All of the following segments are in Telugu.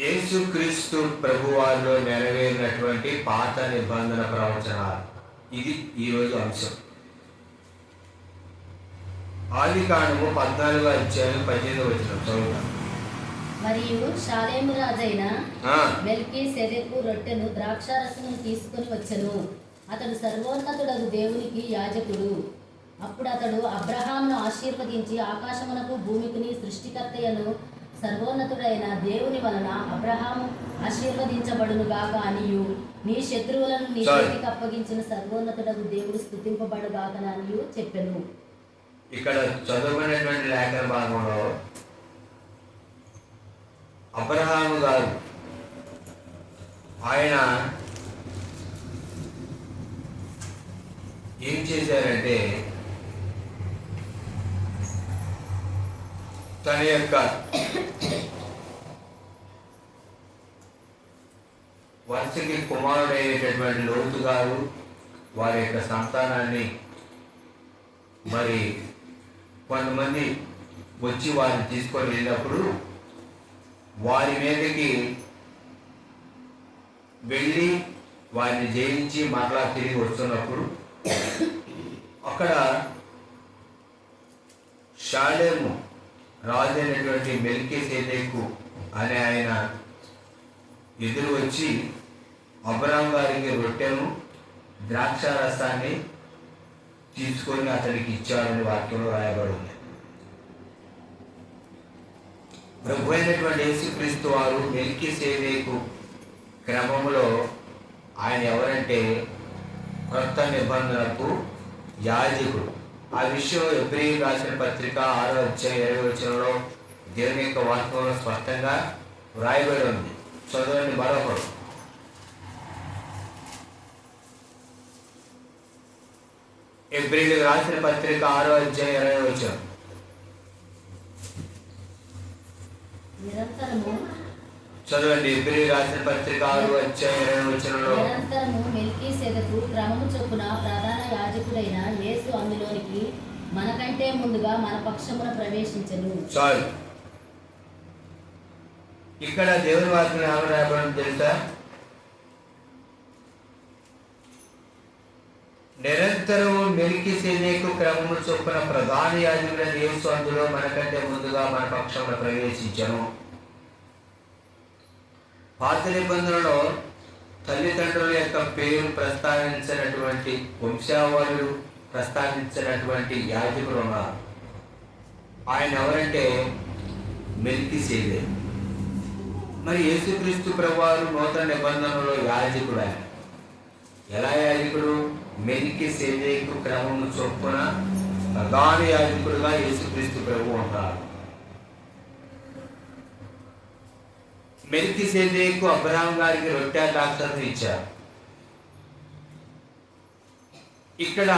యేసుక్రీస్తు ప్రభువారిలో నెరవేరినటువంటి పాత నిబంధన ప్రవచనాలు. ఇది ఈరోజు అంశం. ఆదికాండము 14వ అధ్యాయం 18వ వచనం చదువుతాం. మరియు షాలేము రాజైన మెల్కీసెదెకు రొట్టెను ద్రాక్షారసమును తీసుకొని వచ్చెను. అతడు సర్వోన్నతుడగు దేవునికి యాజకుడు. అప్పుడు అతడు అబ్రహామును ఆశీర్వదించి, ఆకాశమునకు భూమికిని సృష్టికర్తయను సర్వోన్నతుడైన దేవుని వలన అబ్రహాము ఆశీర్వదించబడును గాక అనియు, నీ శత్రువులను నీ చేతికి అప్పగించిన సర్వోన్నతుడగు దేవుడు స్తుతింపబడు గాక అనియు చెప్పెను. ఇక్కడ చదువుకునేటువంటి లేఖన భాగంలో అబ్రహాము గారు ఆయన ఏం చేశారంటే తన యొక్క వరుసకి కుమారుడైనటువంటి లోతు గారు వారి యొక్క సంతానాన్ని మరి కొంతమంది వచ్చి వారిని తీసుకొని వెళ్ళినప్పుడు వారి మీదకి వెళ్ళి వారిని జయించి మరలా తిరిగి వస్తున్నప్పుడు అక్కడ షాలేము రాజు అయినటువంటి మెల్కీసెదెకు అనే ఆయన ఎదురు వచ్చి అబ్రహాము గారికి రొట్టెను ద్రాక్షారసాన్ని తీసుకొని అతనికి ఇచ్చాడని వాక్యంలో రాయబడి ఉంది. ప్రభు అయినటువంటి యేసుక్రీస్తు వారు మెల్కీసెదెకు క్రమంలో ఆయన ఎవరంటే క్రొత్త నిబంధనకు యాజకుడు. ఆ విషయం హెబ్రీయులకు రాసిన పత్రిక 6వ అధ్యాయం 20వ వచనంలో దేవుని యొక్క వాక్యంలో స్పష్టంగా వ్రాయబడి ఉంది. చదవండి మరొకరు. హెబ్రీయులకు రాసిన పత్రిక 6వ అధ్యాయం 20వ వచనం. చదవండి. హెబ్రీయులకు రాసిన పత్రిక 6వ అధ్యాయం 20వ వచనంలో నిరంతరము మెల్కీసెదెకు క్రమము చొప్పున ప్రధాన యాజకుడైన యేసు అందులోనికి మనకంటే ముందుగా మన పక్షమున ప్రవేశించెను. చాలు. ఇక్కడ దేవుని వాక్యం ఏమని రాయబడి తెలుసా? నిరంతరము మెల్కీసెదెకు క్రమము చొప్పున ప్రధాన యాజకుడైన యేసు అందులో మనకంటే ముందుగా మన పక్షమున ప్రవేశించెను. పాత నిబంధనలో తల్లిదండ్రుల యొక్క పేరు ప్రస్తావించినటువంటి వంశావళులు ప్రస్తావించినటువంటి యాజకులు ఉన్నారు. ఆయన ఎవరంటే మెల్కీసెదెకు. మరి యేసుక్రీస్తు ప్రభువారు నూతన నిబంధనలో యాజకుడు. ఆయన ఎలా యాజకుడు? మెల్కీసెదెకు క్రమము చొప్పున ప్రధాన యాజకుడుగా యేసుక్రీస్తు ప్రభువు ఉంటారు. మెల్కీసెదెకు అబ్రహాము గారికి రొట్టె ద్రాక్షారసం ఇచ్చారు. ఇక్కడ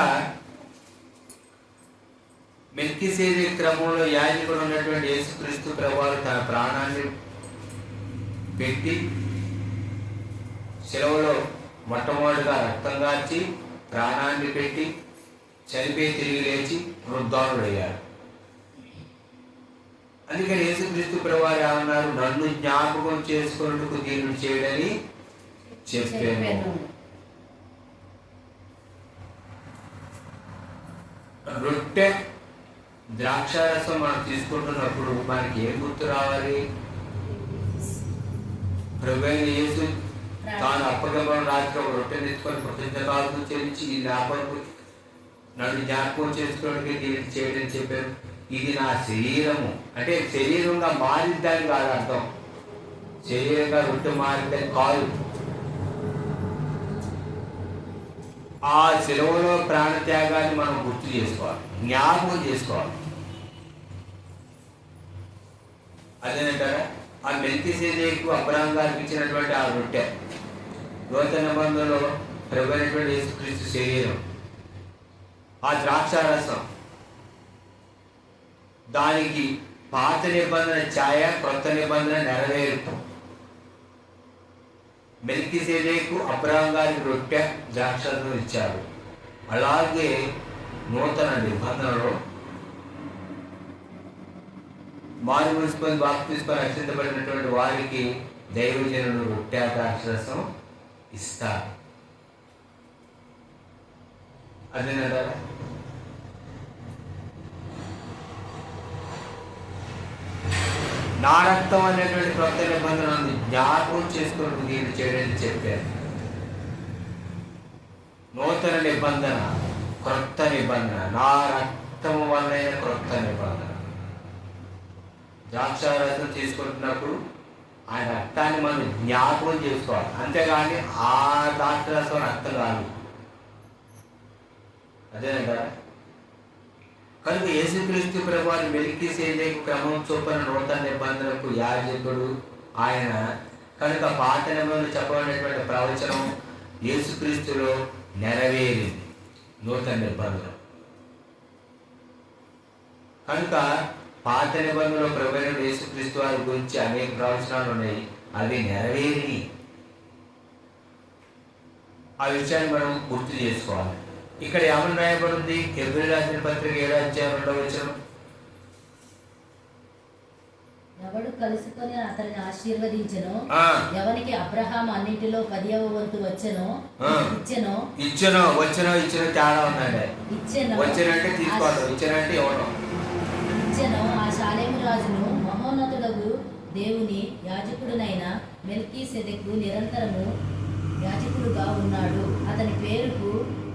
మెల్కీసెదెకు క్రమంలో యాజకుడు ఉన్నటువంటి యేసుక్రీస్తు ప్రభువారు తన ప్రాణాన్ని పెట్టి శిలువలో మొట్టమొదటిగా రక్తం కార్చి ప్రాణాన్ని పెట్టి చనిపోయి తిరిగి లేచి వృద్ధానుడయ్యారు. అందుకని యేసుక్రీస్తు ప్రభువారు ఏమన్నారు? నన్ను జ్ఞాపకం చేసుకున్నట్టుకు దీన్ని చేయడని చెప్పాను. రొట్టె ద్రాక్షారసం మనం తీసుకుంటున్నప్పుడు మనకి ఏం గుర్తు రావాలి? ప్రభువైన యేసు తాను అప్పగింపడం రాత్రి ఒక రొట్టె తెచ్చుకొని కృతజ్ఞతలు చెల్లించి ఈ జ్ఞాపకం నన్ను జ్ఞాపకం చేసుకోవడానికి దీన్ని చేయడం చెప్పారు. ఇది నా శరీరము అంటే శరీరంగా మారిద్దని కాదు అర్థం. శరీరంగా రొట్టె మారిద్దని కాదు. ఆ శిలువలో ప్రాణత్యాగాన్ని మనం గుర్తు చేసుకోవాలి, జ్ఞాపకం చేసుకోవాలి. అదేనంటారా? ఆ మెల్కీసెదెకు అబ్రహాము గారికి ఇచ్చినటువంటి ఆ రొట్టె నూతన నిబంధనలో ప్రభు అయినటువంటి యేసుక్రీస్తు శరీరం. ఆ ద్రాక్షారసం దానికి పాత నిబంధన ఛాయ, కొత్త నిబంధన నెరవేర్పు. మెల్కీసెదెకు అబ్రహాము గారికి రొట్టె ద్రాక్షారసం ఇచ్చారు. అలాగే నూతన నిబంధనలో మారు మున్సిపల్ బాప్తిస్మం రక్షించబడినటువంటి వారికి దైవజనుడు రొట్టె ద్రాక్షరసం ఇస్తారు. అదేనంటారా? నా రక్తం అనేటువంటి క్రొత్త నిబంధనను జ్ఞాపకం చేసుకుని దీన్ని చేయడానికి చెప్పారు. నూతన నిబంధన, క్రొత్త నిబంధన, నా రక్తం వల్లైన క్రొత్త నిబంధన. ద్రాక్షారసం తీసుకుంటున్నప్పుడు ఆ రక్తాన్ని మనం జ్ఞాపకం చేసుకోవాలి, అంతేగాని ఆ ద్రాక్షారసం రక్తం కాదు. అదేనంటారా? కనుక యేసుక్రీస్తు ప్రభువారు మెల్కీసెదెకు క్రమం చొప్పున నూతన నిబంధనకు యాజకుడు ఆయన. కనుక పాత నిబంధనలు చెప్పబడినటువంటి ప్రవచనం యేసుక్రీస్తులో నెరవేరింది, నూతన నిబంధన. కనుక పాత నిబంధనలో ప్రభువైన యేసుక్రీస్తు వారి గురించి అనేక ప్రవచనాలు ఉన్నాయి, అవి నెరవేరి. ఆ విషయాన్ని మనం గుర్తు చేసుకోవాలి. ఇక్కడ ఏమని రాయబడింది? హెబ్రీ రాసిన పత్రిక 7వ అధ్యాయం 2వ వచనం. ఎవడు కలుసుకొని అతన్ని ఆశీర్వదించెనో, ఎవనికి అబ్రహాం అన్నింటిలో 10వ వంతు వచ్చెనో ఇచ్చెనో తేడా ఉన్నాడు. వచ్చానంటే తీసుకోవడం, ఇచ్చానంటే ఇవ్వడం. ఇచ్చెనో ఆ షాలేము రాజును మహోన్నతుడగు దేవుని యాజకుడునైన మెల్కీసెదెకు నిరంతరము యాజకుడుగా ఉన్నాడు. అతని పేరుకు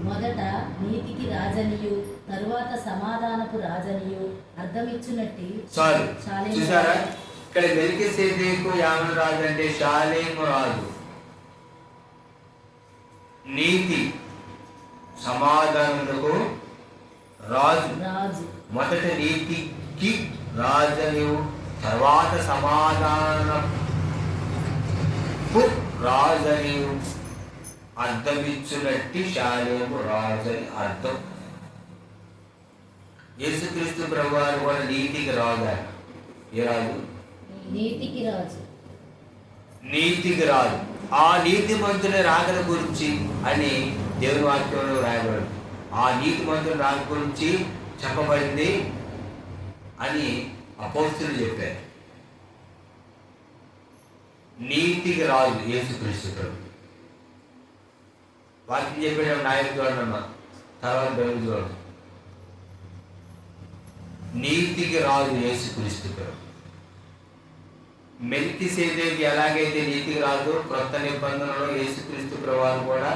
మొదట నీతికి రాజనియు తరువాత సమాధానపు రాజనియు అర్థమిచ్చునట్టి. చూసారా? ఇక్కడ మెల్కీసెదెకు యాజకుడు రాజు అంటే షాలేము రాజు. నీతి సమాధానములకు రాజు. మొదట నీతికి రాజనియు తర్వాత సమాధానపు రాజనియు అర్థమిచ్చునట్టి షాలేము రాజు అని అర్థం. యేసుక్రీస్తు ప్రభువారు కూడా నీతికి రాజు. ఏ రాజు? నీతికి రాజు. ఆ నీతి మంతుని రాకడ గురించి అని దేవుని వాక్యంలో రాయబడింది. ఆ నీతి మంతుని రాక గురించి చెప్పబడింది అని అపోస్తలులు చెప్పారు. నీతికి రాజు యేసుక్రీస్తు ప్రభు. వాక్యం చెప్పేట నాయకు చూడమ్మా, తర్వాత దేవుడు చూడండి. నీతికి రాజు యేసుక్రీస్తు ప్రభు. మెల్కీసెదెకు ఎలాగైతే నీతికి రాజు, క్రొత్త నిబంధనలో యేసుక్రీస్తు ప్రభువారు కూడా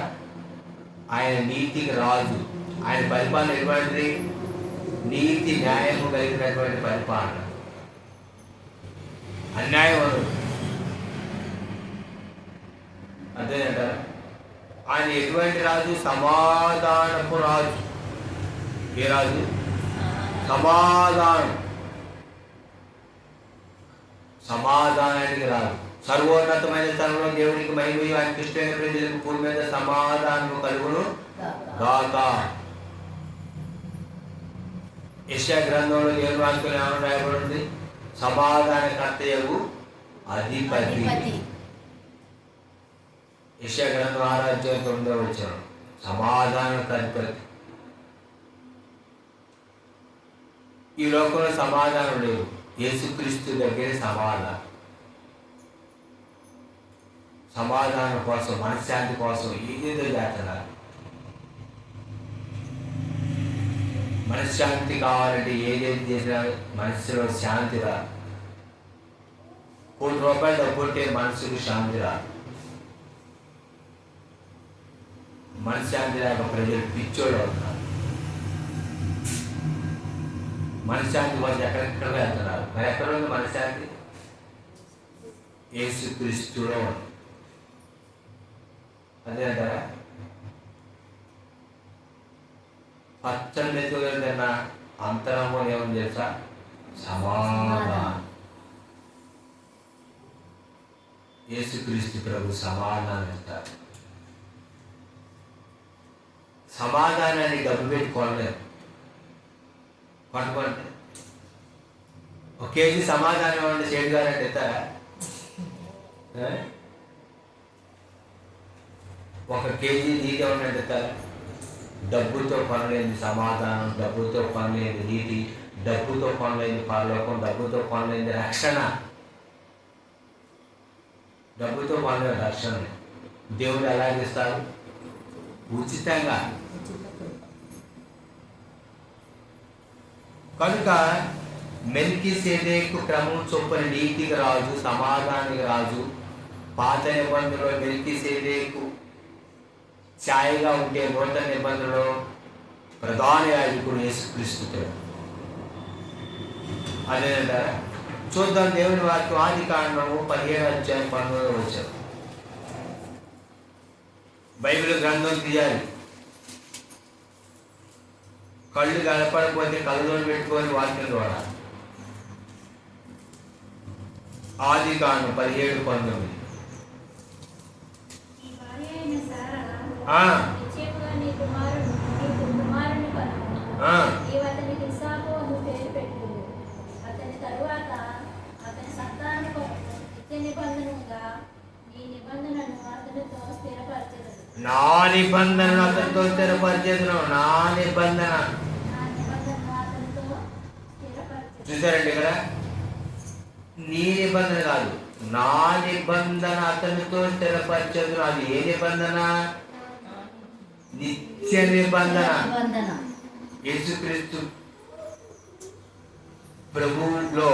ఆయన నీతికి రాజు. ఆయన పరిపాలన ఎటువంటిది? నీతి న్యాయము కలిగినటువంటి పరిపాలన, అన్యాయం అనదు. అంతేనంటారా? ఆయన ఎటువంటి రాజు? సమాధానపు రాజు. ఏ రాజు? సమాధానానికి రాజు. సర్వోన్నతమైన స్థలంలో దేవునికి మహిమయు ఆయనకి ఇష్టమైన ప్రజలకు భూమి మీద సమాధానము కలుగును గాక. యెషయా గ్రంథంలో దేవుని వాక్యం ఏమని రాయబడింది? సమాధానకర్తయగు అధిపతి. యెషయా గ్రంథం 6వ అధ్యాయం 9వ వచనం. సమాధానకర్తయగు. ఈ లోకంలో సమాధానం లేవు, యేసుక్రీస్తు దగ్గర సమాధానం. సమాధానం కోసం, మనశ్శాంతి కోసం ఏదేదో చేస్తున్నారు. మనశ్శాంతి కావాలంటే ఏదేది చేసినా మనసులో శాంతి రాదు. ₹1 డబ్బు ఉంటే మనసుకు శాంతి రాదు. మనశ్శాంతి లేక ప్రజలు పిచ్చోళ్ళు అవుతున్నారు. మనశ్శాంతి కోసం ఎక్కడెక్కడ వెళ్తున్నారు. మరి ఎక్కడ ఉంది మనశ్శాంతి? యేసుక్రీస్తులో ఉంది. అదే అంటారా? పచ్చని మెతుకులన్నా అంతరంగం ఏమని తెలుసా? సమాధానం. యేసుక్రీస్తు ప్రభు సమాధానం ఇస్తారు. సమాధానాన్ని డబ్బు పెట్టి కొనలేరు. కొనుక్కోండి. 1 కేజీ సమాధానం ఏమంటే చేడు గారంటే ఇస్తారా? 1 కేజీ నీతి ఏమన్నా ఇస్తారా? డబ్బుతో కొనలేని సమాధానం, డబ్బుతో కొనలేని నీతి, డబ్బుతో కొనలేని పరలోకం, డబ్బుతో కొనలేని రక్షణ. డబ్బుతో పొందిన రక్షణ దేవుడు ఎలాగిస్తారు? ఉచితంగా. కనుక మెల్కీసెదెకు క్రమం చొప్పున నీతికి రాజు, సమాధానానికి రాజు. పాత నిబంధనలో మెల్కీసెదెకు ఛాయగా ఉంటే నూతన నిబంధనలో ప్రధాన యాజకుడు యేసుక్రీస్తు. అదేనంటారా? చూద్దాం దేవుని వాక్యం ఆదికాండము 17:19 బైబిల్ గ్రంథం తీయాలి. కళ్ళు కనపడకపోతే కళ్ళలో పెట్టుకొని వాక్యం ద్వారా. ఆదికాండం 17:19. నా నిబంధన అతనితో స్థిరపరిచేదను. నా నిబంధన చూసారండి ఇక్కడ. నీ నిబంధన కాదు, నా నిబంధన అతనితో స్థిరపరిచేదను. అది ఏ నిబంధన? నిత్య నిబంధన. యేసుక్రీస్తు ప్రభువులో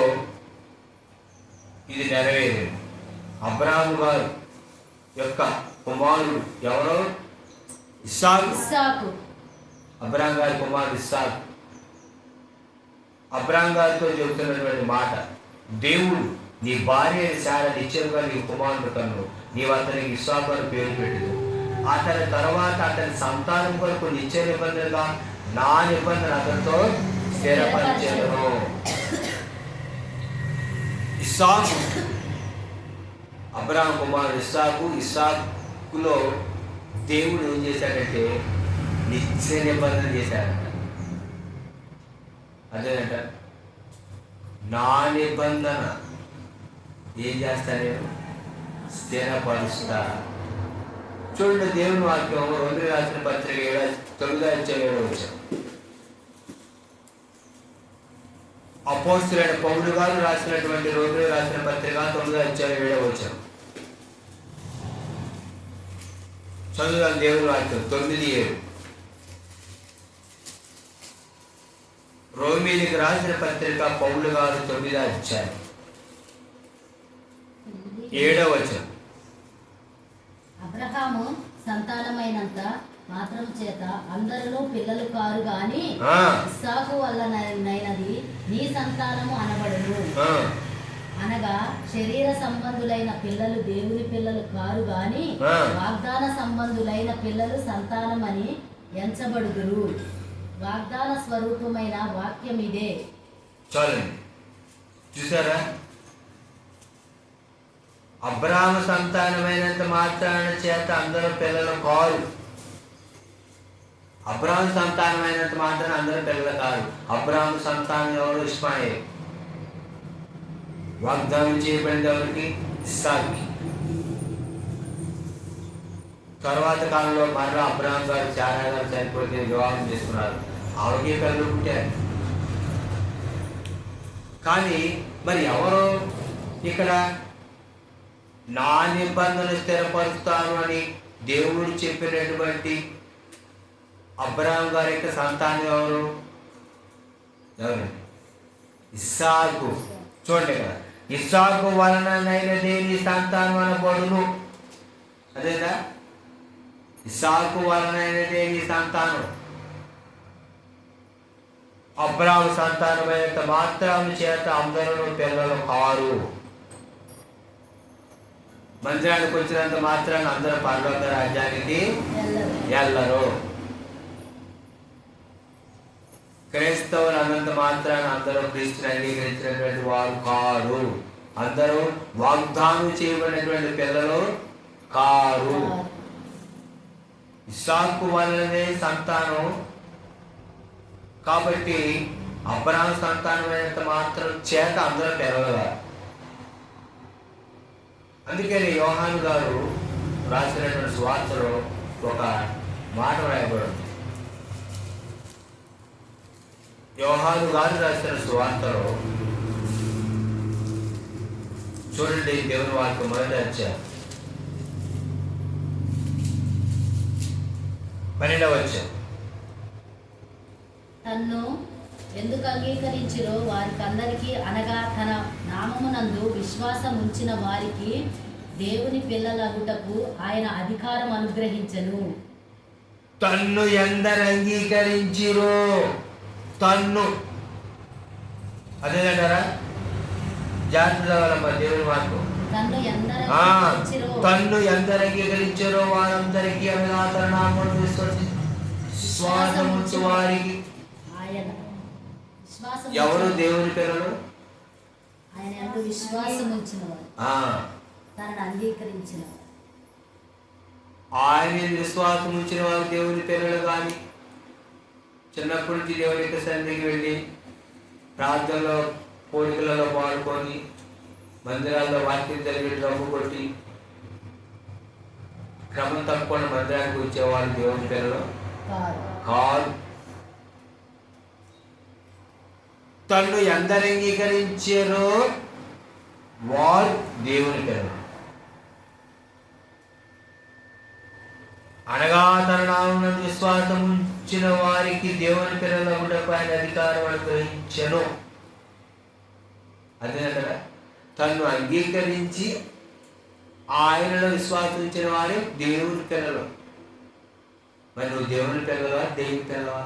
ఇది నెరవేరింది. అబ్రాహాము గారు యొక్క కుమారుడు ఎవరో? ఇస్సాకు. అబ్రాహాం గారి కుమారుడు ఇస్సాకు. అబ్రాహాం గారితో చెబుతున్నటువంటి మాట, దేవుడు నీ భార్య శార నిత్యంగా నీ కుమారుడు కన్ను, నీవు అతనికి ఇస్సాకు అని పేరు పెట్టదు. అతని తర్వాత అతని సంతానం కొరకు నిత్య నిబంధనగా నా నిబంధన అతనితో స్థిరపరిచెదను. ఇస్సాకు అబ్రాహాం కుమారుడు ఇస్సాకులో దేవుడు ఏం చేశాడంటే నిత్య నిబంధన చేశాడంట. అదేనంట, నా నిబంధన ఏం చేస్తా? నేను స్థిరపరుస్తా. చూడండి దేవుని వాక్యం 2 రాసిన పత్రిక 9:7 అపోస్తలుడైన పౌలు గారు రాసినటువంటి 2 రాసిన పత్రిక 9:7 చదువుదాం దేవుని వాక్యం 9:7. రోమీలకు రాసిన పత్రిక పౌలు గారు 9:7. అబ్రహాము సంతానమైనంత మాత్రం చేత అందరిలో పిల్లలు కారు గాని ఇస్సాకు వల్లనైనది నీ సంతానము అనబడును. అనగా శరీర సంబంధులైన పిల్లలు దేవుని పిల్లలు కారు గాని వాగ్దాన సంబంధులైన పిల్లలు సంతానమని ఎంచబడుదురు. వాగ్దాన స్వరూపమైన వాక్యం ఇదే. చాలండి, చూసారా? అబ్రాహాము సంతానమైనంత మాత్రాన చేత అందరూ పిల్లలు కారు. అబ్రాహాము సంతానమైనంత మాత్రాన అందరూ పిల్లలు కారు. అబ్రాహాము సంతానం ఎవరు? ఇష్మాయేలు. వాగ్దానం చేయబడింది ఎవరికి? ఇస్సాకుకి. తర్వాత కాలంలో మరలా అబ్రాహాం గారు శారా గారు చనిపోతే వివాహం చేసుకున్నారు. ఆవిడకే పిల్లలు పుట్టారు. కానీ మరి ఎవరు ఇక్కడ నా నిబంధన స్థిరపరుస్తాను అని దేవుడు చెప్పినటువంటి అబ్రాహాం గారి యొక్క సంతానం ఎవరు? ఇస్సాకు. చూడండి కదా, ఇస్సాకు వలనైనదే నీ సంతానం అనబడును. అదేదా? ఇస్సాకు వలనైనదే నీ సంతానం. అబ్రాహాము సంతానమైనంత మాత్రం చేత అందరూ పిల్లలు కారు. మందిరానికి వచ్చినంత మాత్రాన్ని అందరూ పరలోక రాజ్యానికి వెళ్ళరు. క్రైస్తవులు అన్నంత మాత్రాన్ని అందరూ క్రీస్తుని అంగీకరించినటువంటి వారు కారు. అందరూ వాగ్దానం చేయబడినటువంటి పిల్లలు కారు. ఇస్సాకు వలనే సంతానం కాబట్టి అబ్రాహాము సంతానమైనంత మాత్రం చేత అందరూ పిల్లలు. అందుకని యోహాను గారు రాసినటువంటి సువార్తలో ఒక మాట రాయబడింది. యోహాను గారు రాసిన సువార్తలో చూడండి దేవుని వాక్యం మొదటి అధ్యాయం 12వ వచనం. తన్ను ఎందుకు అంగీకరించిరో వారికందరికీ, అనగా తన నామమునందు విశ్వాసం ఉంచిన వారికి దేవుని పిల్లలగుటకు ఆయన అధికారం అనుగ్రహించెను. తన్ను ఎందరు అంగీకరించిరో, తన్ను అదేనంటారా? జాగ్రత్త చదవాలమ్మా దేవుని వాక్యం. తన్ను ఎందరు ఆ, అంగీకరించిరో తన్ను ఎందరు అంగీకరించారో వారందరికీ, అనగా తన నామమును విశ్వాసం ఉంచు వారికి. ఆయన విశ్వాసం ఎవరు దేవుని పిల్లలు? ఆయన యందు విశ్వాసం ఉంచిన వారు, ఆ, తనను అంగీకరించిన వారు. ఆయన విశ్వాసం ఉంచిన వారు దేవుని పిల్లలు. కానీ చిన్నప్పటి నుంచి దేవుని యొక్క సన్నిధికి వెళ్ళి ప్రార్థనలో పోలికలలో పాడుకొని మందిరాల్లో వాక్యం జరిగి డబ్బు కొట్టి క్రమం తప్పకుండా మందిరానికి వచ్చేవాళ్ళు దేవుని పిల్లలు కాదు. తను ఎందరు అంగీకరించారో వారు దేవుని పిల్లలు, అనగా తన నామమున విశ్వాసం ఉంచిన వారికి దేవుని పిల్లలగుటకు ఆయన అధికారం అనుగ్రహించెను. అదేనంటారా? తను అంగీకరించి ఆయనలో విశ్వాసం ఉంచిన వారే దేవుని పిల్లలు. మరి నువ్వు దేవుని పిల్లవా, దేవుని పిల్లవా?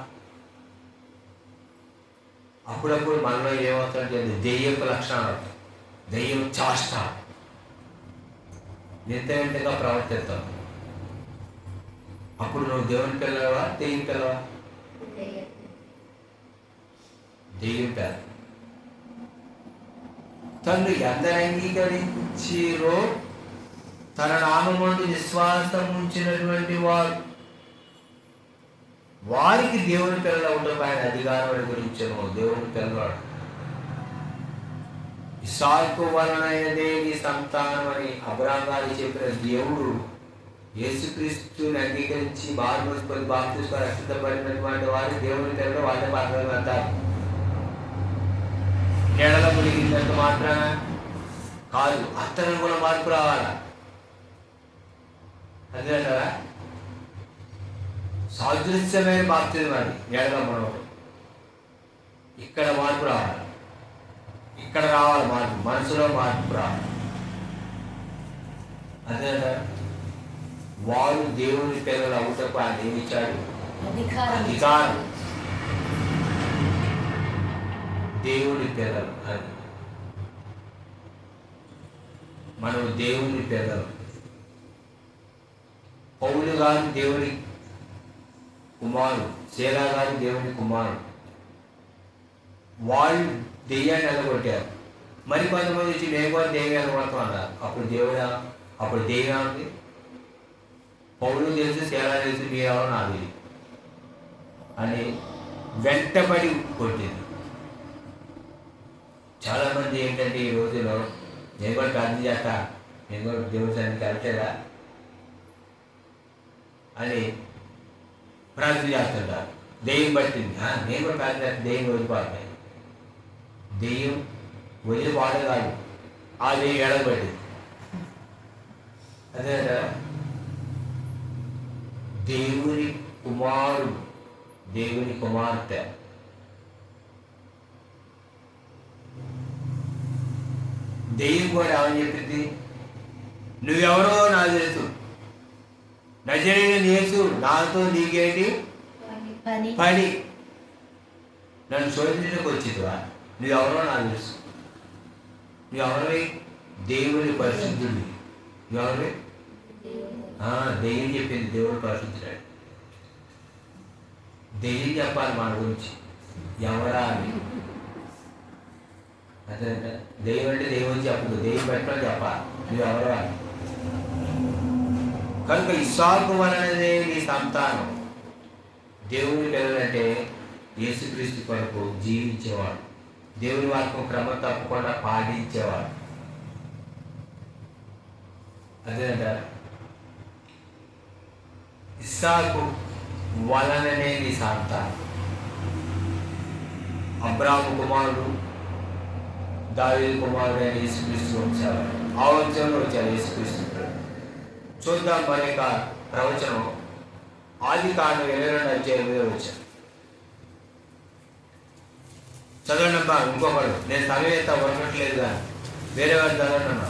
అప్పుడప్పుడు మనలో ఏమవుతుందంటే దెయ్యపు లక్షణాలు ఉంటాయి. దెయ్యం చాష్ట నిర్దయంగా ప్రవర్తిస్తాం. అప్పుడు నువ్వు దేవుని పిల్లవా, దెయ్యం పిల్లవా? దెయ్యం పిల్ల. తను ఎందరు అంగీకరించిరో తన నామమునందు విశ్వాసం ఉంచినటువంటి వారికి దేవుని పిల్లలు ఉండకు ఆయన అధికారం గురించను. దేవుని పిల్లవాడు ఇస్సాకు వలనైనదే నీ సంతానం అని అబ్రాహాము గారు చెప్పిన దేవుడు యేసుక్రీస్తుని అంగీకరించి బాప్తిస్మం రక్షించబడినటువంటి వారు దేవుని పిల్లలు. వాళ్ళే మాత్రమే అంటారు. నీడలో మునిగినంత మాత్రాన కాదు, అత్తను కూడా మార్పు రావాలా. అదేంటారా? సాదృశ్యమైన బాప్తిజం అది నీడలో మనవడు. ఇక్కడ మార్పు రావాలి, ఇక్కడ రావాలి మార్పు, మనసులో మార్పు రావాలి. అదేంటారా? వారు దేవుని పిల్లలు అవుటకు ఆయన ఏమిచ్చాడు? అధికారం. దేవుని పిల్లలు అని మనం దేవుని పిల్లలు. పౌలు గారు దేవుని కుమారుడు, శేలా గారు దేవుని కుమారుడు. వాళ్ళు దెయ్యాన్ని ఎలగొట్టారు. మరి కొంతమంది వచ్చి మేము కూడా దెయ్యం ఎలగొడతాం అన్నారు. అప్పుడు దెయ్యం ఉంది. పౌలు తెలుసు, శేలా తెలుసు, మీరెవరో నాకు తెలియదు అని వెంటబడి కొట్టింది. చాలామంది ఏంటంటే ఈ రోజులో నేను కూడా ప్రార్థన చేస్తా, నేను కూడా దేవుని సన్నిధికి వెళ్తారా అని ప్రార్థన చేస్తుంటారు. దెయ్యం పట్టింది, నేను కూడా ప్రార్థన చేస్తాను, దెయ్యం వదిలిపోతాయి. దెయ్యం వదిలిపోవడం కాదు, ఆ దెయ్యం ఎడబట్టింది. అదే దేవుని కుమారుడు, దేవుని కుమార్తె. దెయ్యం కూడా ఏమని చెప్పింది? నువ్వెవరో నాకు తెలుసు, నజరేయుడైన యేసు, నాతో నీకేంటి పని? నన్ను శోధించడానికి వచ్చిందివా? నువ్వెవరో నాకు తెలుసు. నువ్వెవరివి? దేవుని పరిశుద్ధుడి. నువ్వెవరివి? దెయ్యం చెప్పింది దేవుడు పరిశుద్ధుడు. దెయ్యం చెప్పాలి మన గురించి ఎవరా అని. అదే దెయ్యం అంటే దెయ్యం చెప్పదు, దెయ్యం పెట్టడం చెప్పాలి నువ్వెవరో అని. కనుక ఇస్సాకు వలననే నీ సంతానం. దేవుని పిల్లలంటే యేసుక్రీస్తు కొరకు జీవించేవాడు, దేవుని వాక్యం క్రమం తప్పకుండా పాటించేవాడు. అదేంటారు? ఇస్సాకు వలననే నీ సంతానం. అబ్రాహాము కుమారుడు, దావీదు కుమారుడైన యేసుక్రీస్తు వచ్చారు. ఆ వంశంలో వచ్చారు యేసుక్రీస్తు. చూద్దాం మరి యొక్క ప్రవచనం ఆదికాండం 22 అధ్యాయం మీద వచ్చారు. చదవండి అమ్మా. ఇంకొకడు నేను సమయంత వరకట్లేదు కానీ వేరే వారు చదవండి అమ్మా.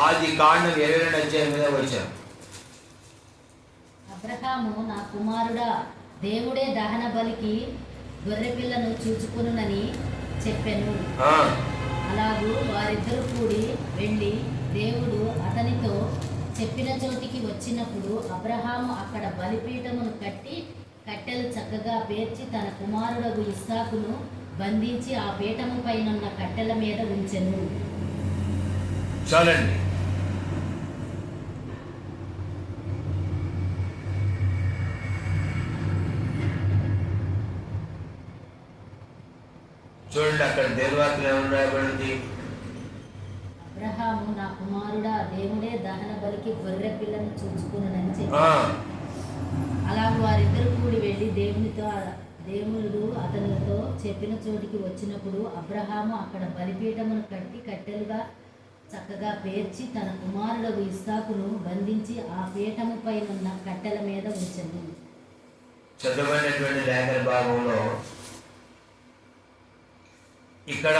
ఆదికాండం 22 అధ్యాయం మీద వచ్చారు. అబ్రహాము, నా కుమారుడా, దేవుడే దహన బలికి గొర్రెపిల్లను చూచుకునునని చెప్పెను. అలాగూ వారిద్దరూ కూడి వెళ్ళి దేవుడు అతనితో చెప్పిన చోటికి వచ్చినప్పుడు అబ్రహాము అక్కడ బలిపీఠమును కట్టి కట్టెలు చక్కగా పేర్చి తన కుమారుడగు ఇస్సాకును బంధించి ఆ పీఠము పైనున్న కట్టెల మీద ఉంచెను. చాలండి. చూడండి అక్కడ దేవాలయం ఏమని రాయబడింది? అబ్రహాము, నా కుమారుడా, దేవుడే దహన బలికి గొర్రె పిల్లను చూచుకునని చెప్పాడు. అలాగే వారిద్దరు కూడి వెళ్ళి దేవుడు అతనితో చెప్పిన చోటికి వచ్చినప్పుడు అబ్రహాము అక్కడ బలిపీఠమును కట్టి కట్టెలుగా చక్కగా పేర్చి తన కుమారుడు ఇస్సాకును బంధించి ఆ పీఠము పైనున్న కట్టెల మీద ఉంచెను. చదవబడినటువంటి లేఖన భాగంలో ఇక్కడ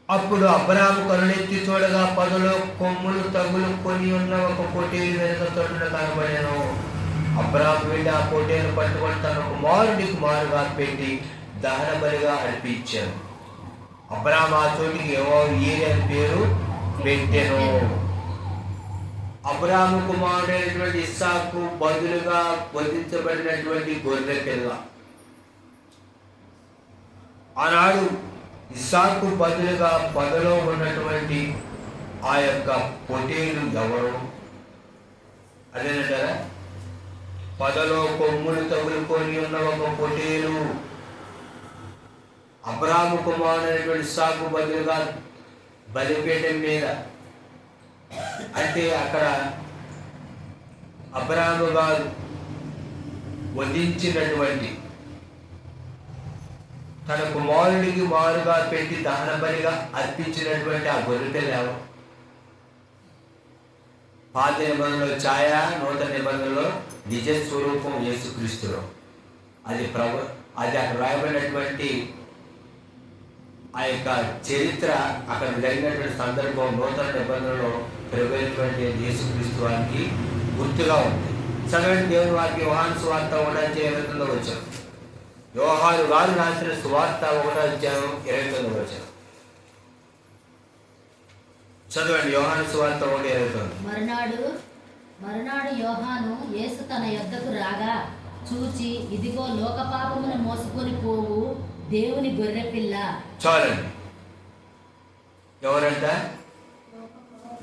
అప్పుడు అబ్రాహాము కరుణెత్తి చూడగా పదులో కొమ్ములు తగులు కొని ఉన్న ఒక పొట్టేలు వెనుక తొట్టున కనబడెను. అబ్రాహాము వెళ్ళి ఆ పొట్టేలు పట్టుకొని తన కుమారుడికి మారుగా పెట్టి దహన బలిగా అర్పించాను. అబ్రాహాము ఆ చోటికి యెహోవా అని పేరు పెట్టెను. అబ్రాహాము కుమారుడైనటువంటి ఇస్సాకు బదులుగా వధించబడినటువంటి గొర్రె పిల్ల. ఆనాడు ఇస్సాకు బదులుగా పదలో ఉన్నటువంటి ఆ యొక్క పొట్టేలు ఎవరు? అదేనంటారా? పదలో కొమ్ములు తగులుకొని ఉన్న ఒక పొట్టేలు అబ్రాహాము కుమారుడైనటువంటి ఇస్సాకు బదులుగా బలిపీఠం మీద, అంటే అక్కడ అబ్రాహాము గారు వధించినటువంటి తన కుమారుడికి మారుగా పెట్టి దహన బలిగా అర్పించినటువంటి ఆ గొర్రెపిల్ల ఎవరు? పాత నిబంధనలో ఛాయ, నూతన నిబంధనలో నిజ స్వరూపం యేసుక్రీస్తులో. అది అక్కడ రాయబడినటువంటి ఆ యొక్క చరిత్ర, అక్కడ జరిగినటువంటి సందర్భం నూతన నిబంధనలో ప్రభువైనటువంటి యేసుక్రీస్తు వారికి గుర్తుగా ఉంది. చదవండి దేవుని వారికి యోహాను సువార్త 1 అధ్యాయం 29 వచ్చారు. యోహాను గారు రాసిన సువార్త 1 అధ్యాయం 29 వచ్చారు. చదవండి యోహాను సువార్త 1:29. మరునాడు యోహాను యేసు తన యొద్దకు రాగా చూచి, ఇదిగో లోక పాపమును మోసుకొని పోవు దేవుని గొర్రెపిల్ల. చాలండి. ఎవరంట?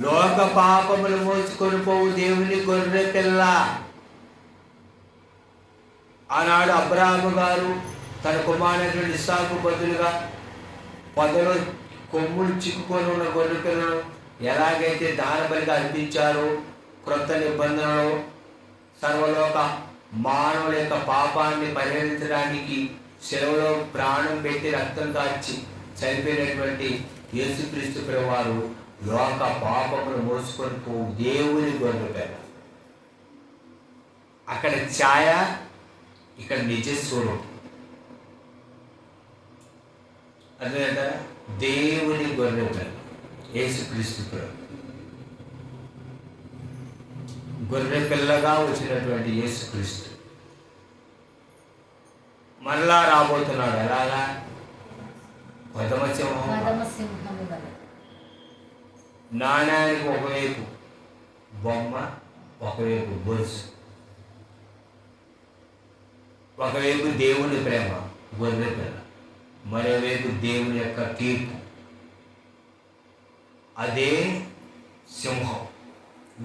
లోక పాపములు మోసుకొని పోవు దేవుని గొర్రె పిల్ల. ఆనాడు అబ్రాహాము గారు తన కుమారుడైనటువంటి ఇస్సాకు బదులుగా పొదలో కొమ్ములు చిక్కుకొని ఉన్న గొర్రె పిల్లను ఎలాగైతే దహన బలిగా అర్పించారో, క్రొత్త నిబంధనలో సర్వలోక మానవుల యొక్క పాపాన్ని పరిహరించడానికి శిలువలో ప్రాణం పెట్టి రక్తం కార్చి చనిపోయినటువంటి యేసుక్రీస్తు ప్రభువారు లోక పాపమును మోసుకొని పోవు దేవుని గొర్రె పిల్ల. అక్కడ ఛాయ, ఇక్కడ నిజ స్వరూపం. అదేంట దేవుని గొర్రె పిల్ల యేసుక్రీస్తు ప్రభు. గొర్రె పిల్లగా వచ్చినటువంటి యేసుక్రీస్తు మరలా రాబోతున్నాడు. ఎలాగా? ప్రథమ సింహం. నాణ్యానికి ఒకవైపు బొమ్మ, ఒకవైపు బొరుసు. ఒకవైపు దేవుని ప్రేమ గొర్రె పిల్ల, మరోవైపు దేవుని యొక్క తీర్పు. అదే సింహం.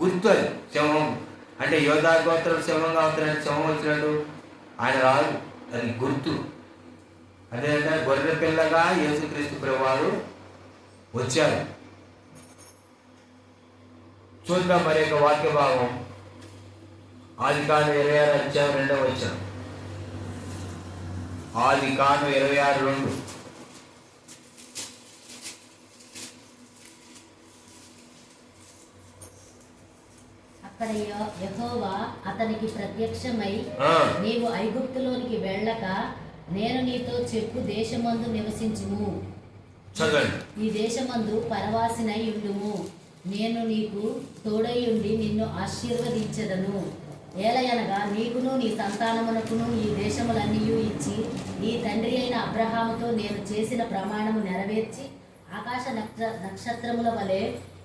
గుర్తు అది. సింహం అంటే యోధా గోత్రం సింహంగా అవుతున్నాడు. సింహం వచ్చినట్టు ఆయన రాదు, అది గుర్తు. అదేవిధంగా గొర్రె పిల్లగా యేసుక్రీస్తు ప్రభువారు వచ్చారు. చూద్దాం మరి యొక్క వాక్య భాగం. ఆదికాండం 26 అధ్యాయం 2వ వచనం. ఆదికాండం 26:2. అక్కడ యెహోవా అతనికి ప్రత్యక్షమై, నీవు ఐగుప్తులోనికి వెళ్ళక నేను నీతో చెప్పు దేశమందు నివసించుము. చదవండి. ఈ దేశమందు పరవాసినై ఉండుము. నేను నీకు తోడైయుండి నిన్ను ఆశీర్వదించెదను. ఏలయనగా నీకును నీ సంతానమునకును ఈ దేశములన్నీ ఇచ్చి నీ తండ్రి అయిన అబ్రహాముతో నేను చేసిన ప్రమాణము నెరవేర్చి ఆకాశ నక్షత్రముల వలె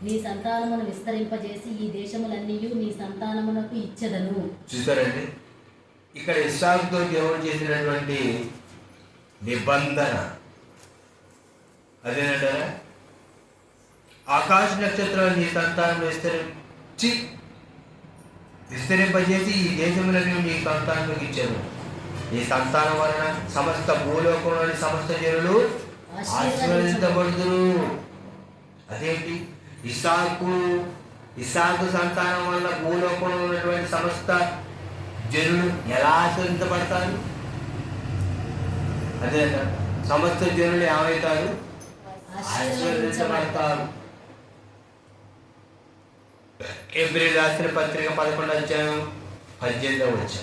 నీ సంతానమును విస్తరింపజేసి ఈ దేశములన్నీ నీ సంతానమునకు ఇచ్చెదను. చూసారండి, ఇక్కడ ఇస్సాకుతో దేవుడు చేసినటువంటి నిబంధన అదేనంటారా? ఆకాశ నక్షత్రాలు నీ సంతానం విస్తరింపజేసి ఈ దేశములను నీ సంతానం ఇచ్చాను. ఈ సంతానం వలన సమస్త భూలోకంలోని సమస్త జనులు ఆశీర్వదించబడుదురు. అదేంటి? ఇస్సాకు సంతానం వల్ల భూలోకంలో ఉన్నటువంటి సమస్త జనులు ఎలా ఆశీర్వదించబడతారు? అదే సమస్త జనులు ఏమవుతారు? ఆశీర్వదించబడతారు. ఎబ్రిల్ రాసిన పత్రిక 11:18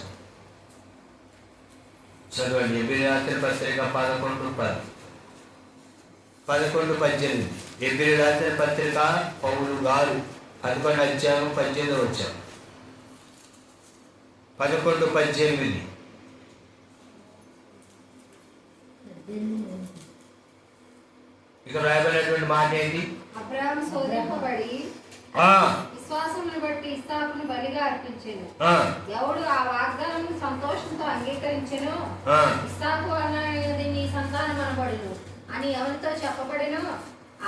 చదవండి. ఎబ్రిల్ రాసిన పత్రిక 11:18. ఎబ్రిల్ రాసిన పత్రిక పౌలు గారు 11:18. 11:18 ఇక్కడ రాయబడినటువంటి మాట ఏంటి? అబ్రహాము శోధింపబడి విశ్వాసమును బట్టి ఇస్సాకును బలిగా అర్పించెను. ఎవడు ఆ వాగ్దానము సంతోషంతో అంగీకరించెను, ఇస్సాకు అనేది నీ సంతానం అనబడును అని ఎవరితో చెప్పబడినో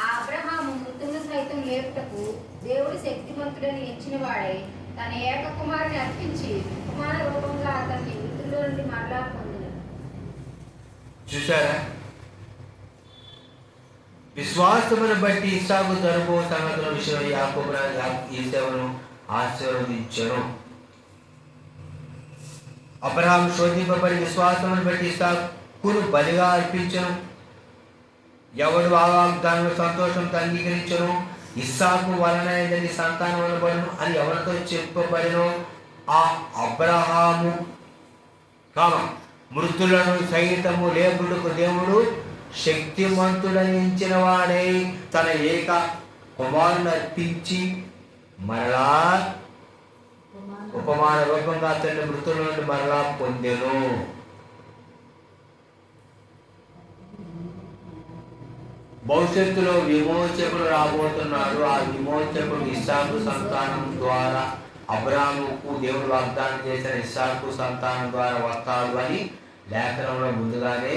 ఆ అబ్రహాము మృతులను సైతం లేపుటకు దేవుడు శక్తిమంతుడని ఎంచిన వాడై తన ఏక కుమారుని అర్పించి కుమార రూపంగా అతన్ని మృతుల్లో నుండి మరలా పొందిన. చూసారా? విశ్వాసమును బట్టి ఇస్సాకు జరుపు సంగతుల విషయం యాకోబు ఏశావును ఆశీర్వదించెను. అబ్రహాము శోధింపబడి విశ్వాసమును బట్టి ఇస్సాకును బలిగా అర్పించెను. ఎవడు ఆ వాగ్దానము సంతోషంతో అంగీకరించెను, ఇస్సాకు వలన నీ సంతానం అనబడును అని ఎవరితో చెప్పబడినో ఆ అబ్రహాము మృతులను సైతము లేపుటకు దేవుడు శక్తిమంతుడని ఎంచిన వాడై తన ఏక కుమారుని అర్పించి మరలా ఉపమాన రూపంగా అతన్ని మృతుల నుండి మరలా పొందెను. భవిష్యత్తులో విమోచకుడు రాబోతున్నాడు. ఆ విమోచకుడు ఇస్సాకు సంతానం ద్వారా అబ్రాహాముకు దేవుడు వాగ్దానం చేసిన ఇస్సాకు సంతానం ద్వారా వస్తాడు అని లేఖనంలో ముందుగానే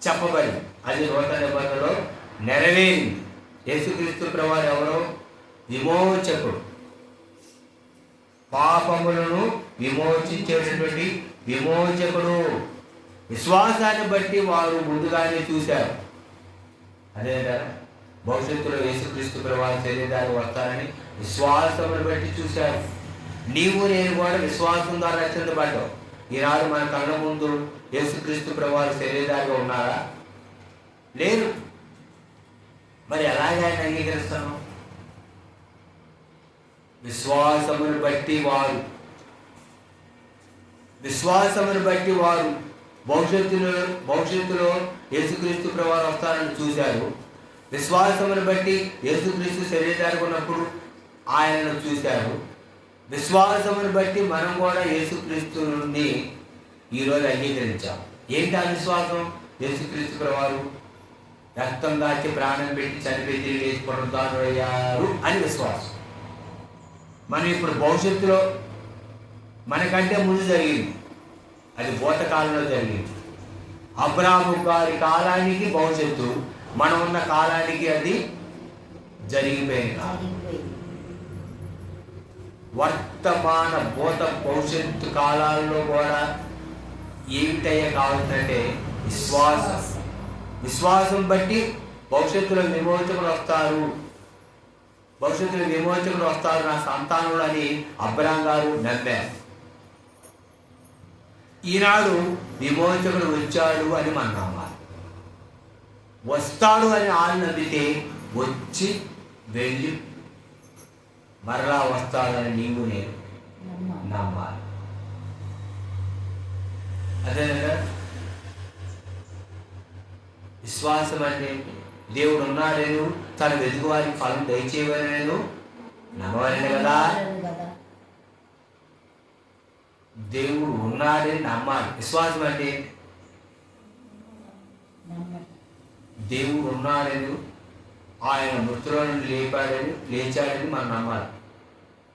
చెప్పబడి అది నూతన నిబంధనలో నెరవేరింది. యేసుక్రీస్తు ప్రభువారు ఎవరో? విమోచకుడు. పాపములను విమోచించేటటువంటి విమోచకుడు. విశ్వాసాన్ని బట్టి వారు ముందుగానే చూశారు. అదే భవిష్యత్తులో యేసుక్రీస్తు ప్రభువారు శరీరానికి వస్తారని విశ్వాసమును బట్టి చూశారు. నీవు నేను కూడా విశ్వాసం ద్వారా రక్షించబడ్డావు. ఈనాడు మన కళ్ళ ముందు యేసుక్రీస్తు ప్రభువారు శరీరాలుగా ఉన్నారా? లేరు. మరి ఎలాగ ఆయన అంగీకరిస్తాను? విశ్వాసమును బట్టి వారు భవిష్యత్తులో యేసుక్రీస్తు ప్రభువారు వస్తారని చూశారు. విశ్వాసమును బట్టి యేసుక్రీస్తు శరీరానికి ఉన్నప్పుడు ఆయనను చూశారు. విశ్వాసమును బట్టి మనం కూడా యేసుక్రీస్తు నుండి ఈరోజు అంగీకరించాం. ఏంటి ఆ విశ్వాసం? యేసుక్రీస్తు ప్రభువారు రక్తం దాచి ప్రాణం పెట్టి చనిపోయి తిరిగి లేచి పునరుద్ధానుడయ్యారు అని విశ్వాసం. మనం ఇప్పుడు భవిష్యత్తులో మనకంటే ముందు జరిగింది, అది భూతకాలంలో జరిగింది. అబ్రాహాము గారి కాలానికి భవిష్యత్తు, మనం ఉన్న కాలానికి అది జరిగిపోయింది. వర్తమాన భూత భవిష్యత్తు కాలాల్లో కూడా ఏమిటయ్యే కావాలంటే విశ్వాసం బట్టి భవిష్యత్తులో విమోచకుడు వస్తారు నా సంతానుడు అని అబ్రహాం గారు నమ్మారు. ఈనాడు విమోచకుడు వచ్చాడు అని మనం నమ్మాలి. వస్తాడు అని ఆలు నమ్మితే వచ్చి వెళ్ళి మరలా వస్తాడని నీవు నేను నమ్మాలి. అదేనా విశ్వాసం అంటే? దేవుడు ఉన్నాడేను, తను వెతుకు వారికి ఫలం దయచేయవలేను నమ్మవలేను కదా. దేవుడు ఉన్నాడని నమ్మాలి. విశ్వాసం అంటే దేవుడు ఉన్నాడని, ఆయన మృతుల నుండి లేచాడని మనం నమ్మాలి.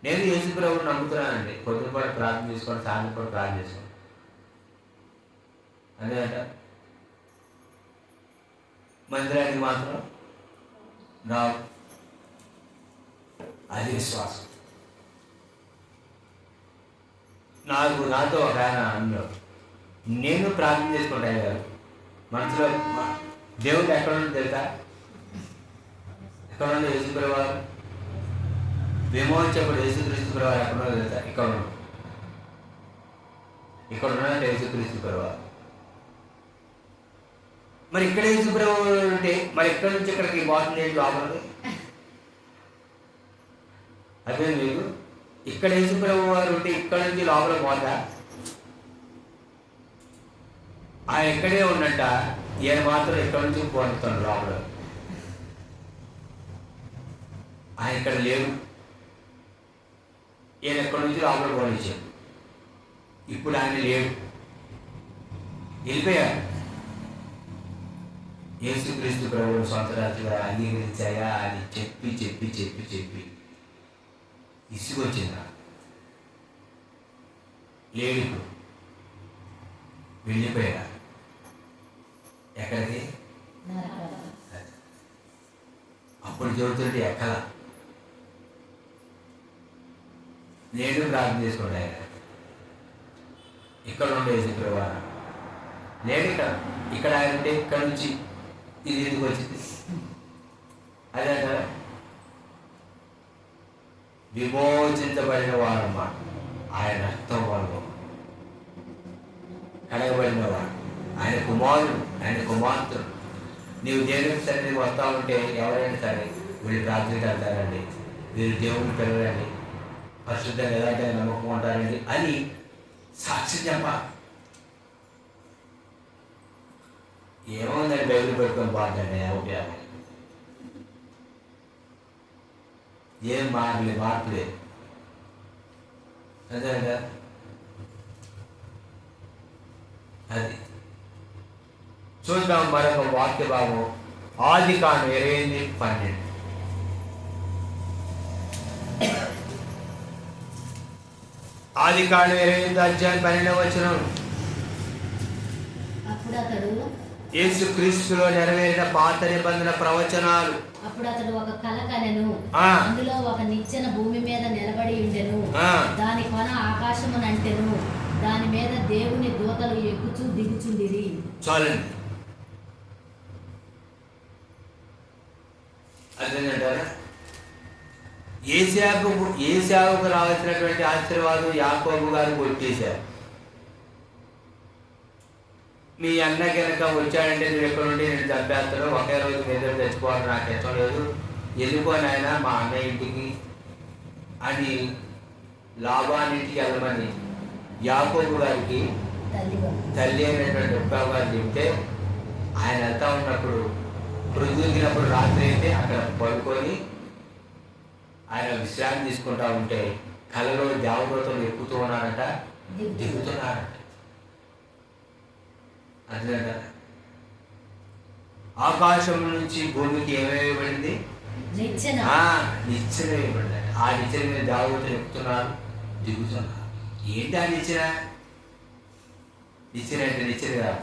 నేను యేసు ప్రభువుని నమ్ముతున్నానండి. పొద్దున కూడా ప్రార్థన చేసుకోండి, సాయంత్రం కూడా ప్రార్థన చేసుకోండి. అదేంట మందిరానికి మాత్రం రావు. అది విశ్వాసం. నాతో ఒక ఆయన అన్నాడు, నేను ప్రార్థన చేసుకుంటా గారు మనసులో దేవుడు ఎక్కడ ఉండి తెలుసా? ఎక్కడ ఉండి యేసుప్రభువారు విమోచకుడు యేసుక్రీస్తు ప్రభువారు ఎక్కడ ఉన్నదో తెలుసా? ఇక్కడ ఉన్నాడు యేసుక్రీస్తు ప్రభువారు. మరి ఇక్కడ యేసుప్రభువు ఉంటే మరి ఇక్కడి నుంచి ఇక్కడికి బాగుంది ఏంటి లోపలికి? అదే మీకు ఇక్కడ యేసుప్రభువు వారు ఉంటే ఇక్కడ నుంచి లోపల పోతా? ఆయన ఇక్కడే ఉన్నట్ట, ఈయన మాత్రం ఇక్కడ నుంచి పోతాడు లోపల. ఆయన ఇక్కడ లేవు, ఈయన ఎక్కడి నుంచి లోపల పోనిచ్చాడు. ఇప్పుడు ఆయన లేడు, వెళ్ళిపోయారు. యేసుక్రీస్తు ప్రభువుని సొంత రాజుగా అంగీకరించాయా అని చెప్పి చెప్పి చెప్పి చెప్పి ఇసుకొచ్చిందా? లేడు, వెళ్ళిపోయారా? ఎక్కడికి? అప్పుడు చెబుతుంటే ఎక్కల. నేను ప్రార్థన చేసుకోండి, ఆయన ఇక్కడ ఉండే శుక్రవారం నేను ఇక్కడ ఆయన ఉంటే ఇక్కడ నుంచి ఇది ఎందుకు వచ్చింది? అదే కదా విమోచించబడిన వారన్నమాట. ఆయన రక్తం వాళ్ళు కడగబడిన వాడు, ఆయన కుమారుడు, ఆయన కుమార్తెలు. నీవు దేవుని సన్నిధికి వస్తా ఉంటే ఎవరైనా సరే వీళ్ళు ప్రార్థనకి వెళ్తారండి, వీళ్ళు దేవుని పిల్లలండి, పరిశుద్ధంగా ఎలాంటి నమ్మకం ఉంటారండి అని సాక్ష్యం చెప్పాలి. ఏమోందని బైబిల్ పెట్టుకొని బాగుందండి ఒకటి ఏం మార్పులేదు. అదే కదా అది. చూద్దాం మరొక వాక్య భాగం, ఆదికాండం 28:12. ఆదికాండం 28:12. అప్పుడు అతడు యేసుక్రీస్తులో నెరవేరిన పాత నిబంధన ప్రవచనాలు. అప్పుడు అతడు ఒక కల కనెను, అందులో ఒక నిచ్చెన భూమి మీద నిలబడి ఉండెను, దాని కొన ఆకాశమునంటెను, దాని మీద దేవుని దూతలు ఎక్కుచూ దిగుచుండిరి. చాలండి, అదేంటారా? ఏశావుకు రావాల్సినటువంటి ఆశీర్వాదం యాకోబు గారు కొట్టేశారు. మీ అన్న కనుక వచ్చాడంటే నువ్వు ఎక్కడ నుండి నేను చంపేస్తాను, ఒకే రోజు మీద తెచ్చుకోవాలి, నాకు ఇష్టం లేదు, వెళ్ళిపోని ఆయన మా అన్నయ్య ఇంటికి అని లాభాన్ని ఇంటికి వెళ్ళమని యాకోబు గారికి తల్లి అయినటువంటి ఉప్పావు గారు చెప్తే ఆయన వెళ్తా ఉన్నప్పుడు ప్రొద్దుగినప్పుడు రాత్రి అయితే అక్కడ పడుకొని ఆయన విశ్రాంతి తీసుకుంటా ఉంటే కళలో దేవదూతలు ఎక్కుతూ ఉన్నారంట, దిగుతున్నారంట. అదే ఆకాశం నుంచి భూమికి ఏమేయబడింది? నిచ్చెన వేయబడింది. ఆ నిచ్చెన మీద దేవదూతలు ఎక్కుతున్నారు, దిగుతున్నారు. ఏంటి ఆ నిచ్చెన? నిచ్చెన అంటే నిచ్చెన కాదు.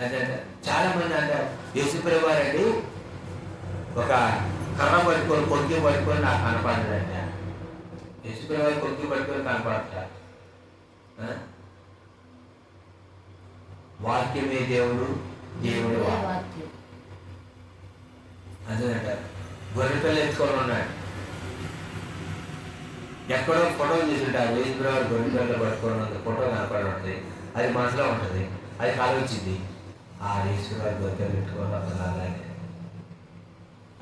అదే చాలా మంది అంటారు యేసుప్రభువు వారండి ఒక కర్ర పట్టుకొని కొద్ది పట్టుకొని నాకు కనపడదండి. యేసుప్రభువు వారు కొద్ది పట్టుకొని కనపడతారు. వాక్యమే దేవుడు, దేవుడు వాక్యం. అదేనంటారు. గొర్రెపిల్ల ఎత్తుకొని ఉన్నాడు, ఎక్కడో ఫోటో చూసుంటారు, ఈశ్వరాలు గొర్రెపిల్లలు పట్టుకోవడం ఫోటో కనపడి ఉంటుంది, అది మనసులో ఉంటుంది, అది కాలొచ్చింది. ఆ ఈశ్వరాలు గొర్రెలు పెట్టుకోవడం అసలు అలాగే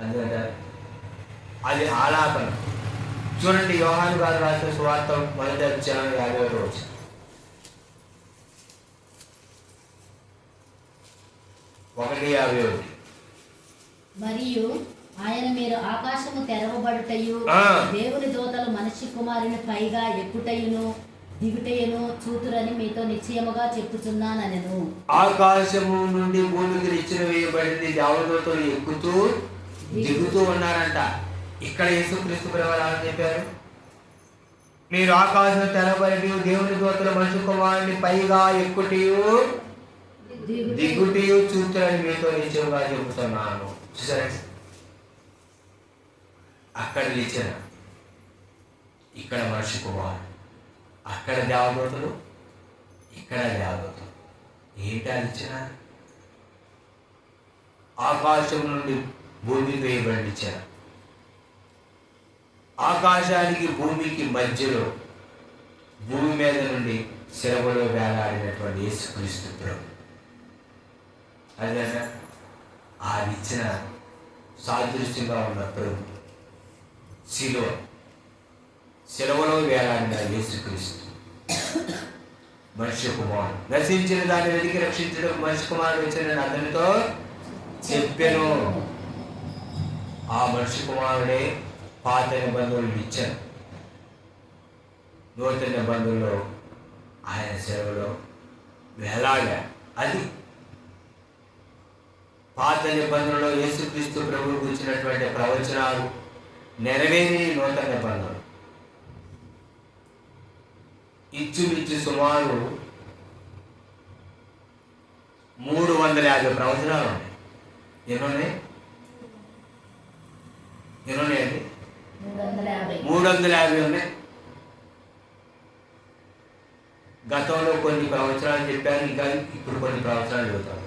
అందుకంటే అది ఆలాపన. చూడండి, యోహాను గారు రాసిన సువార్త 1వ అధ్యాయం 50వ రోజు. 1:51. మరియు ఆయన మీరు ఆకాశము తెరవబడుటయు దేవుని దూతలు మనిషి కుమారుని పైగా ఎక్కుటయును దిగుటయును చూతురని మీతో నిశ్చయముగా చెప్పుచున్నానెను. ఆకాశము నుండి భూమికి నిచ్చెన వేయబడింది, దేవదూతలు ఎక్కుతూ దిగుతూ ఉన్నారంట. ఇక్కడ యేసుక్రీస్తు ప్రభువు అని చెప్పారు, మీరు ఆకాశం తెరబడి దేవుని దూతలు మనిషి కుమారుని పైగా ఎక్కుటయు దిగుటయు చూతురని మీతో నిశ్చయముగా చెబుతున్నాను. చూసారా, అక్కడ నిచ్చెన, ఇక్కడ మనిషి కుమారుడు, అక్కడ దేవదూతలు, ఇక్కడ దేవదూతలు. ఏంటి నిచ్చెన? ఆకాశం నుండి భూమికి వేయబడి నిచ్చెన. ఆకాశానికి భూమికి మధ్యలో భూమి మీద నుండి శిలవలో వేలాడినటువంటి యేసుక్రీస్తు ప్రభు. అదే ఆ నిచ్చెన సాదృశ్యంగా ఉన్న ప్రభు, శిలవలో వేలాడిన యేసుక్రీస్తు మనిషి కుమారుడు. నశించిన దాన్ని వెతికి రక్షించడం మనిషి కుమారుడు వచ్చిన అతనితో చెప్పాను. ఆ మనిషి కుమారుడే పాత నిబంధనలు ఇచ్చాను, నూతన నిబంధనలో ఆయన సేవలో వేలాడా. అది పాత నిబంధనలో యేసుక్రీస్తు ప్రభువుకు ఇచ్చినటువంటి ప్రవచనాలు నెరవేరి నూతన నిబంధనలు ఇచ్చి సుమారు 350 ప్రవచనాలు ఉన్నాయి. ఎన్నున్నాయండి? 350 ఉన్నాయి. గతంలో కొన్ని ప్రవచనాలు చెప్పారు, ఇంకా ఇప్పుడు కొన్ని ప్రవచనాలు చెబుతారు,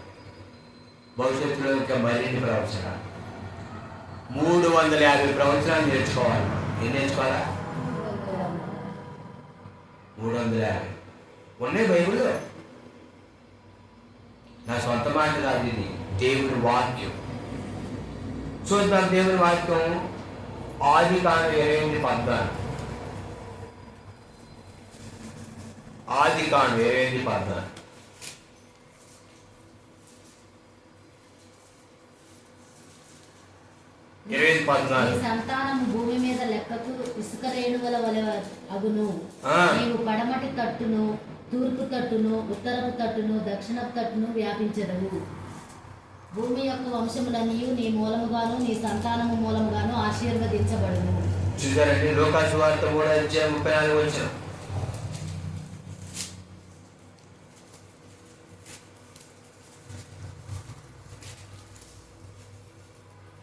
భవిష్యత్తులో ఇంకా మరిన్ని ప్రవచనాలు. 350 ప్రవచనాలు నేర్చుకోవాలి. ఏం నేర్చుకోవాలా? 350 ఉన్నాయి బైబిల్లో. నా సొంత మాట కాదు, ఇది దేవుని వాక్యం. చూద్దాం. దేవుని వాక్యం ఆదికాండం 28:14. ఆదికాండం 28:14. సంతానము భూమి మీద లెక్కకు ఇసుక రేణువుల వలె అగును. నీవు పడమటి తట్టును, తూర్పు తట్టును, ఉత్తరపు తట్టును, దక్షిణపు తట్టును వ్యాపించదవు. భూమి యొక్క వంశములన్నీ నీ మూలముగాను నీ సంతానము మూలముగాను ఆశీర్వదించబడును. చూసారండి, లూకా సువార్త 3:34.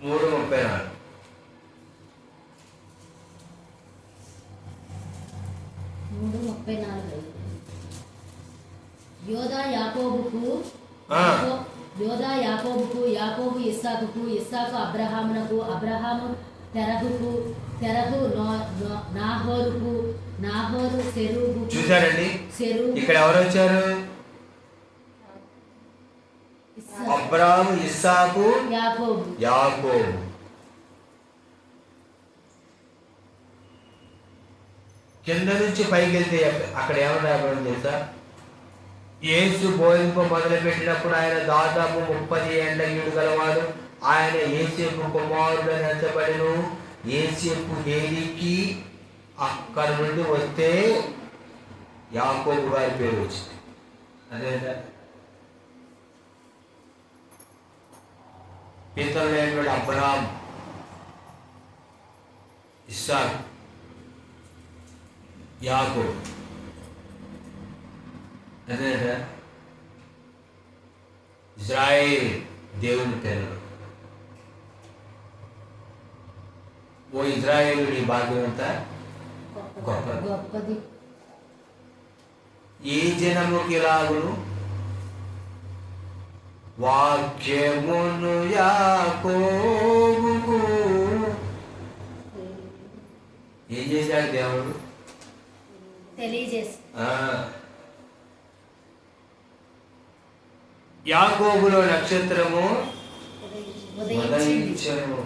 3:34. యోదా యాకోబుకు, యాకోబు ఇస్సాకుకు, ఇస్సాకు అబ్రహామునకు, అబ్రహాము తెరహుకు, తెరహు నాహోరుకు, నాహోరు సెరూగుకు. చూసారండి, ఇక్కడ ఎవరు వచ్చారు? అబ్రహాము, ఇస్సాకు, యాకోబు. కింద నుంచి పైకి వెళ్తే అక్కడ ఏమన్నా తెలుసా? యేసు బోధింప మొదలుపెట్టినప్పుడు ఆయన దాదాపు 30 ఏళ్ల ఈడు గలవాడు. ఆయన యేసేపు కుమారుడు అని ఎంచబడిను. యేసేపు హేలీకి అక్కడ నుండి వస్తే యాకోబు గారి పేరు వచ్చింది. అదే పితరులైనటువంటి అబ్రహాం, ఇస్సాకు, యాకోబు. అదే ఇజ్రాయేల్ దేవుని పిల్లలు. ఓ ఇజ్రాయేలు, నీ భాగ్యం అంతా గొప్పది. ఏ జనముకి లాగును వాక్యమును యాకోబుకు. ఏం చేశాడు దేవుడు? తెలియజేసి యాకోబులో నక్షత్రము ఉదయించింది. ఉదయించెను.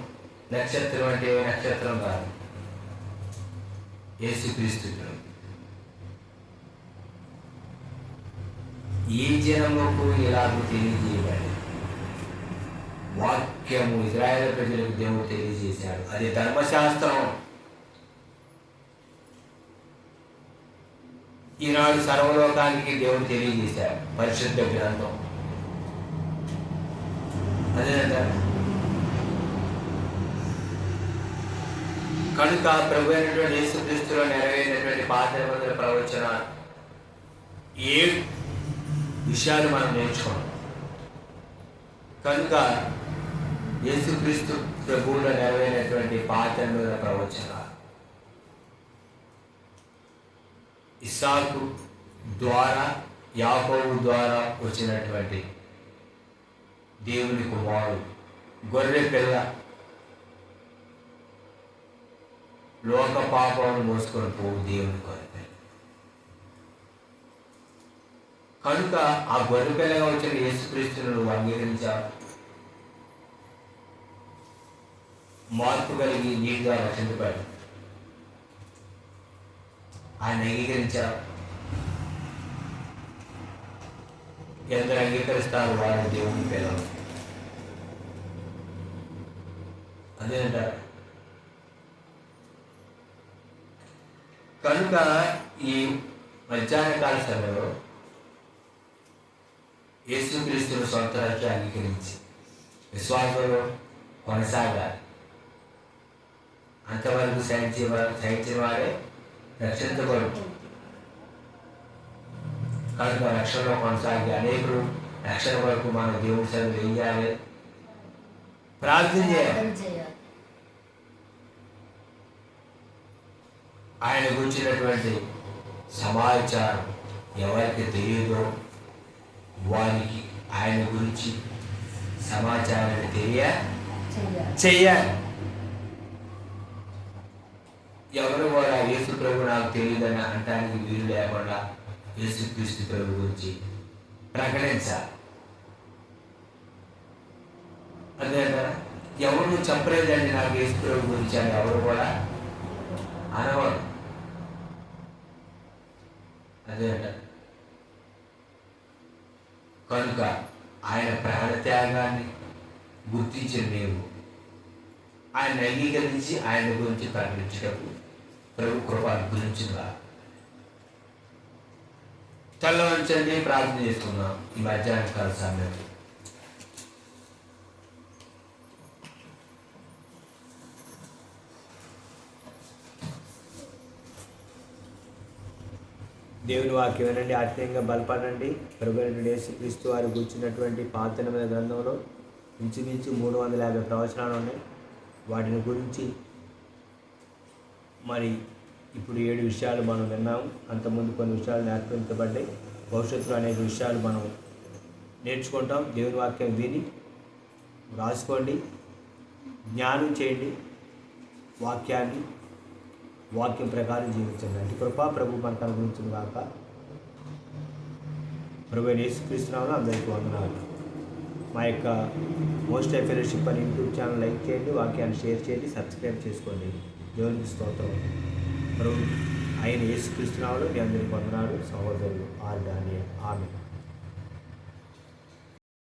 నక్షత్రం అంటే నక్షత్రం కాదు, యేసుక్రీస్తు. ఈ జనముకు ఇలాగూ తెలియజేయబడి వాక్యము ఇశ్రాయేలు ప్రజలకు దేవుడు తెలియజేశాడు. అది ధర్మశాస్త్రం. ఈనాడు సర్వలోకానికి దేవుడు తెలియజేశాడు పరిశుద్ధ గ్రంథం. అదేనంటారు. కనుక ప్రభు అయినటువంటి యేసుక్రీస్తులో నెరవేరినటువంటి పాత నిబంధన ప్రవచన 7 విషయాలు మనం నేర్చుకున్నాం. కనుక యేసుక్రీస్తు ప్రభువులో నెరవేరినటువంటి పాత నిబంధన ప్రవచన ఇస్సాకు ద్వారా, యాకోబు ద్వారా వచ్చినటువంటి దేవుని కుమారుడు, గొర్రె పిల్ల, లోక పాపాలను మోసుకొని పోవు దేవుని కొరకు. కనుక ఆ గొర్రె పిల్లగా వచ్చిన యేసుక్రీస్తును నువ్వు అంగీకరించావు, మార్పు కలిగి నీటిగా రక్షించబడి ఆయన అంగీకరించావు. ఎందరు అంగీకరిస్తారు వారు దేవుని పిల్లలు. అదేంటారు. కనుక ఈ మధ్యాహ్నకాల సమయంలో యేసుక్రీస్తును సొంత రక్షణ అంగీకరించి విశ్వాసంలో కొనసాగాలి. అంతవరకు సహించిన వారే రక్షించబడు. కనుక రక్షణలో కొనసాగి అనేకులు రక్షణ వరకు మన దేవుని సన్నిధిలో ఏం చేయాలి? ప్రార్థన చేయాలి. ఆయన గురించినటువంటి సమాచారం ఎవరికి తెలియదో వారికి ఆయన గురించి సమాచారాన్ని చెయ్యాలి. ఎవరు కూడా యేసు ప్రభు నాకు తెలియదని అంటానికి వీలు లేకుండా యేసుక్రీస్తు ప్రభు గురించి ప్రకటించాలి. అదే ఎవరు చెప్పలేదండి నాకు యేసు ప్రభు గురించి అని ఎవరు కూడా అనవాడు. అదే కనుక ఆయన ప్రాణత్యాగాన్ని గుర్తించిన నీవు ఆయన అంగీకరించి ఆయన గురించి ప్రకటించటకు ప్రభు కృప గురించిగా తెల్లవంచండి ప్రార్థన చేసుకున్నాం ఈ మధ్యాహ్న కాల సమయంలో. దేవుని వాక్యం వినండి, ఆత్మీయంగా బలపడండి. ప్రభువైన యేసుక్రీస్తు వారు కూర్చున్నటువంటి పాత నిబంధన గ్రంథంలో ఇంచుమించు 350 ప్రవచనాలు ఉన్నాయి. వాటిని గురించి మరి ఇప్పుడు 7 విషయాలు మనం విన్నాము. అంతకుముందు కొన్ని విషయాలు నేర్పించబడ్డాయి. భవిష్యత్తులో అనేక విషయాలు మనం నేర్చుకుంటాం. దేవుని వాక్యం విని రాసుకోండి, జ్ఞానం చేయండి, వాక్యం ప్రకారం జీవించండి. అంటే కృపా ప్రభు మనకు అనుగ్రహించిన కాక. ప్రభువైన యేసుక్రీస్తునామమున అందరికీ వందనాలు. మా యొక్క మోస్ట్ హై ఫెలోషిప్ అని యూట్యూబ్ ఛానల్ లైక్ చేయండి, వాక్యాన్ని షేర్ చేయండి, సబ్స్క్రైబ్ చేసుకోండి. దేవునికి స్తోత్రం. ప్రభు అయిన యేసుక్రీస్తునామములో మీ అందరికీ వందనాలు. సహోదరులు ఆర్ డానియల్. ఆమేన్.